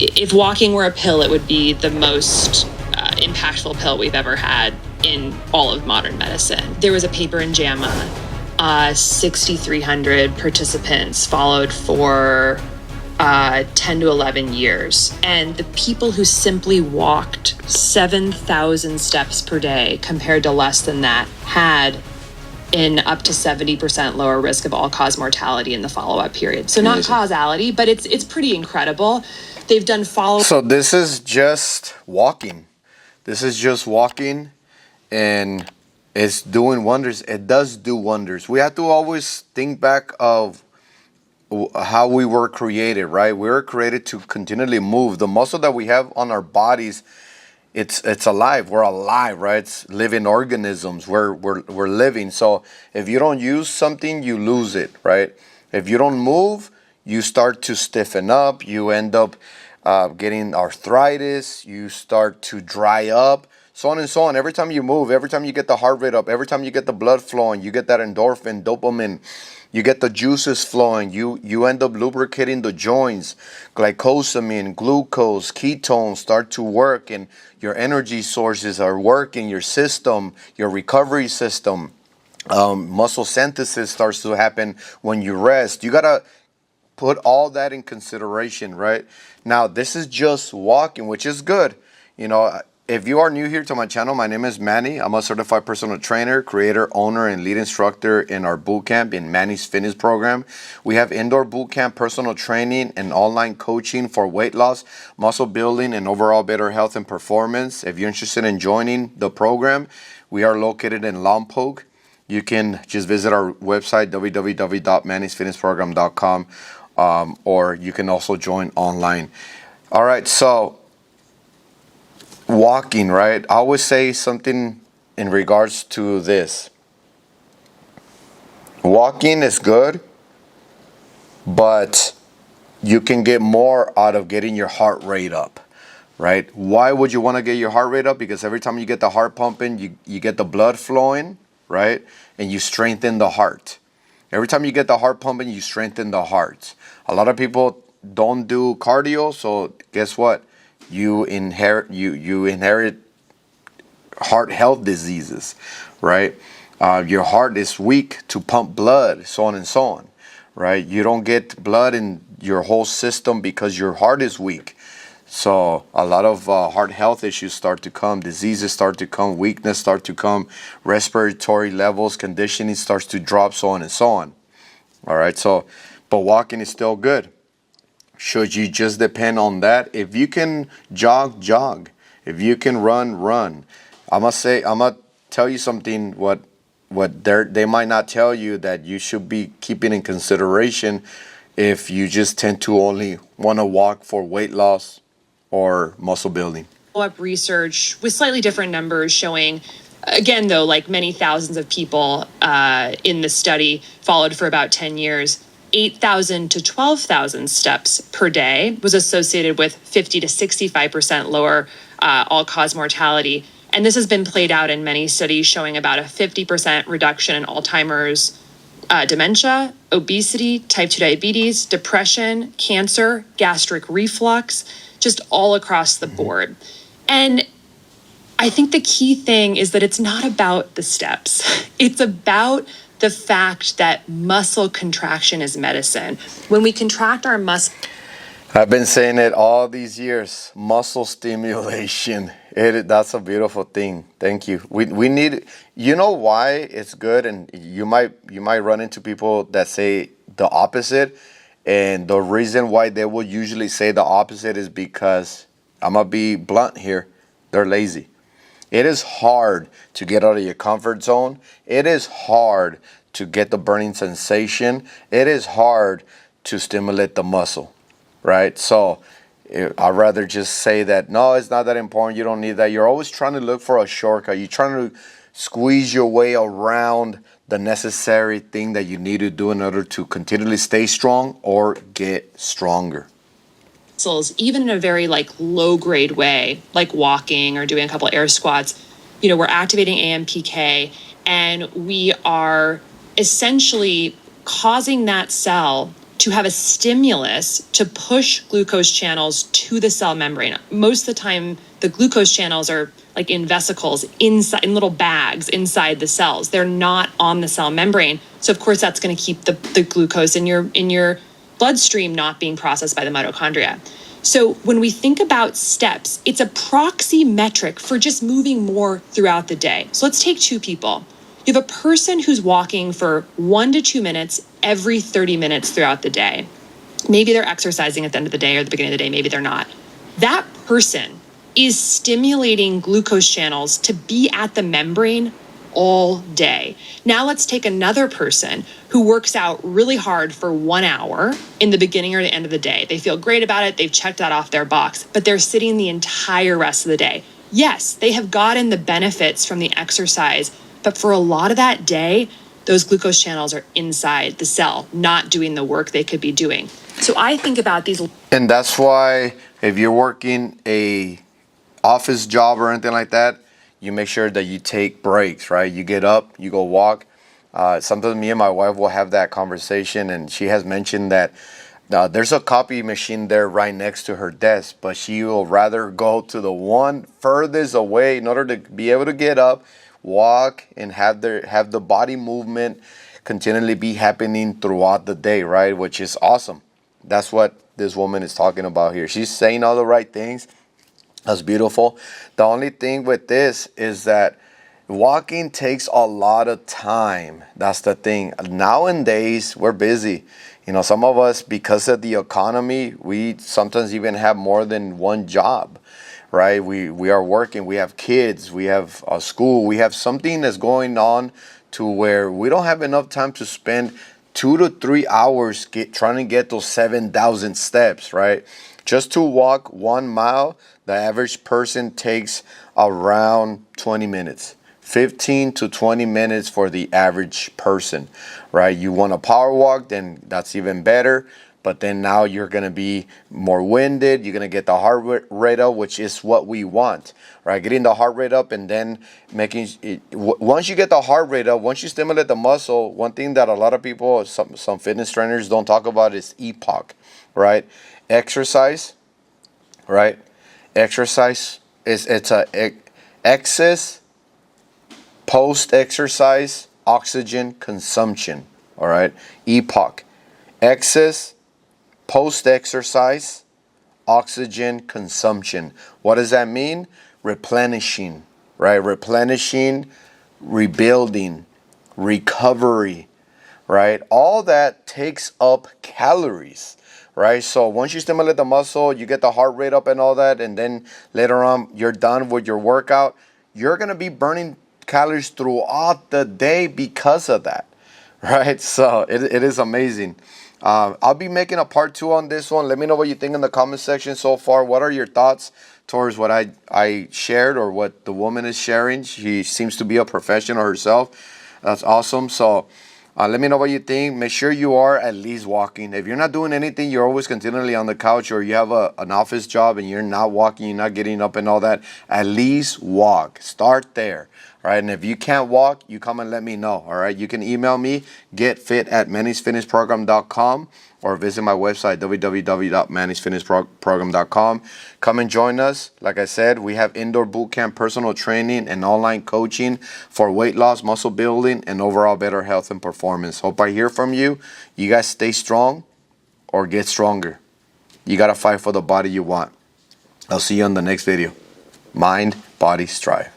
if walking were a pill, it would be the most impactful pill we've ever had in all of modern medicine. There was a paper in JAMA, 6,300 participants followed for 10 to 11 years. And the people who simply walked 7,000 steps per day compared to less than that had in up to 70% lower risk of all-cause mortality in the follow-up period. So not causality, but it's pretty incredible. They've done follow-up. So this is just walking. This is just walking, and it's doing wonders. It does do wonders. We have to always think back of how we were created, right? We were created to continually move. The muscle that we have on our bodies, it's alive. We're alive, right? It's living organisms. We're living. So if you don't use something, you lose it, right? If you don't move, you start to stiffen up. You end up getting arthritis. You start to dry up, so on and so on. Every time you move, every time you get the heart rate up, every time you get the blood flowing, you get that endorphin, dopamine, you get the juices flowing, you end up lubricating the joints. Glycosamine, glucose, ketones start to work, and your energy sources are working, your system, your recovery system. Muscle synthesis starts to happen when you rest. You got to put all that in consideration, right? Now, this is just walking, which is good. You know, if you are new here to my channel, my name is Manny. I'm a certified personal trainer, creator, owner, and lead instructor in our boot camp in Manny's fitness program. We have indoor boot camp, personal training, and online coaching for weight loss, muscle building, and overall better health and performance. If you're interested in joining the program, we are located in Lompoc. You can just visit our website, www.mannysfitnessprogram.com, or you can also join online. All right, so walking, right? I always say something in regards to this. Walking is good, but you can get more out of getting your heart rate up, right? Why would you want to get your heart rate up? Because every time you get the heart pumping, you get the blood flowing, right? And you strengthen the heart. Every time you get the heart pumping, you strengthen the heart. A lot of people don't do cardio, so guess what? You inherit heart health diseases, right? Your heart is weak to pump blood, so on and so on, right? You don't get blood in your whole system because your heart is weak. So a lot of heart health issues start to come, diseases start to come, weakness start to come, respiratory levels, conditioning starts to drop, so on and so on. All right, so, but walking is still good. Should you just depend on that? If you can jog, jog. If you can run, run. I'm gonna tell you something what they might not tell you that you should be keeping in consideration if you just tend to only want to walk for weight loss or muscle building. Up research with slightly different numbers showing, again, though, like many thousands of people in the study followed for about 10 years, 8,000 to 12,000 steps per day was associated with 50 to 65% lower all-cause mortality. And this has been played out in many studies showing about a 50% reduction in Alzheimer's, dementia, obesity, type 2 diabetes, depression, cancer, gastric reflux, just all across the board. And I think the key thing is that it's not about the steps. It's about the fact that muscle contraction is medicine. When we contract our muscle, I've been saying it all these years, muscle stimulation. That's a beautiful thing. Thank you. We need, you know why it's good, and you might run into people that say the opposite, and the reason why they will usually say the opposite is because, I'm going to be blunt here, they're lazy. It is hard to get out of your comfort zone. It is hard to get the burning sensation. It is hard to stimulate the muscle, right? So I'd rather just say that, no, it's not that important. You don't need that. You're always trying to look for a shortcut. You're trying to squeeze your way around the necessary thing that you need to do in order to continually stay strong or get stronger. Even in a very low grade way, like walking or doing a couple air squats, we're activating AMPK, and we are essentially causing that cell to have a stimulus to push glucose channels to the cell membrane. Most of the time, the glucose channels are like in vesicles, inside, in little bags inside the cells. They're not on the cell membrane. So of course, that's going to keep the glucose in your bloodstream not being processed by the mitochondria. So when we think about steps, it's a proxy metric for just moving more throughout the day. So let's take two people. You have a person who's walking for 1 to 2 minutes every 30 minutes throughout the day. Maybe they're exercising at the end of the day or the beginning of the day, maybe they're not. That person is stimulating glucose channels to be at the membrane all day. Now let's take another person who works out really hard for 1 hour in the beginning or the end of the day. They feel great about it. They've checked that off their box, but they're sitting the entire rest of the day. Yes, they have gotten the benefits from the exercise, but for a lot of that day, those glucose channels are inside the cell, not doing the work they could be doing. So I think about these. And that's why if you're working a office job or anything like that, you make sure that you take breaks, right? You get up, you go walk. Sometimes me and my wife will have that conversation, and she has mentioned that there's a copy machine there right next to her desk, but she will rather go to the one furthest away in order to be able to get up, walk, and have the body movement continually be happening throughout the day, right? Which is awesome. That's what this woman is talking about here. She's saying all the right things. That's beautiful. The only thing with this is that walking takes a lot of time. That's the thing. Nowadays, we're busy. You know, some of us, because of the economy, we sometimes even have more than one job, right? We are working. We have kids. We have a school. We have something that's going on to where we don't have enough time to spend 2 to 3 hours trying to get those 7,000 steps, right? Just to walk 1 mile, the average person takes around 20 minutes. 15 to 20 minutes for the average person, right? You want a power walk, then that's even better. But then now you're going to be more winded. You're going to get the heart rate up, which is what we want, right? Getting the heart rate up and then making it. Once you get the heart rate up, once you stimulate the muscle, one thing that a lot of people, some fitness trainers don't talk about is EPOC, right? Exercise, right? Exercise it's a excess post-exercise oxygen consumption, all right? EPOC, excess post-exercise oxygen consumption. What does that mean? Replenishing, right? Replenishing, rebuilding, recovery, right? All that takes up calories, right? So once you stimulate the muscle, you get the heart rate up and all that, and then later on you're done with your workout, you're going to be burning calories throughout the day because of that, right? So it is amazing. I'll be making a part 2 on this one. Let me know what you think in the comment section so far. What are your thoughts towards what I shared or what the woman is sharing? She seems to be a professional herself. That's awesome. So let me know what you think. Make sure you are at least walking. If you're not doing anything, you're always continually on the couch, or you have an office job and you're not walking, you're not getting up and all that, at least walk. Start there. All right, and if you can't walk, you come and let me know. All right, you can email me, getfit@mannysfitnessprogram.com, or visit my website, www.mannysfitnessprogram.com. Come and join us. Like I said, we have indoor boot camp, personal training, and online coaching for weight loss, muscle building, and overall better health and performance. Hope I hear from you. You guys stay strong or get stronger. You got to fight for the body you want. I'll see you on the next video. Mind, body, strive.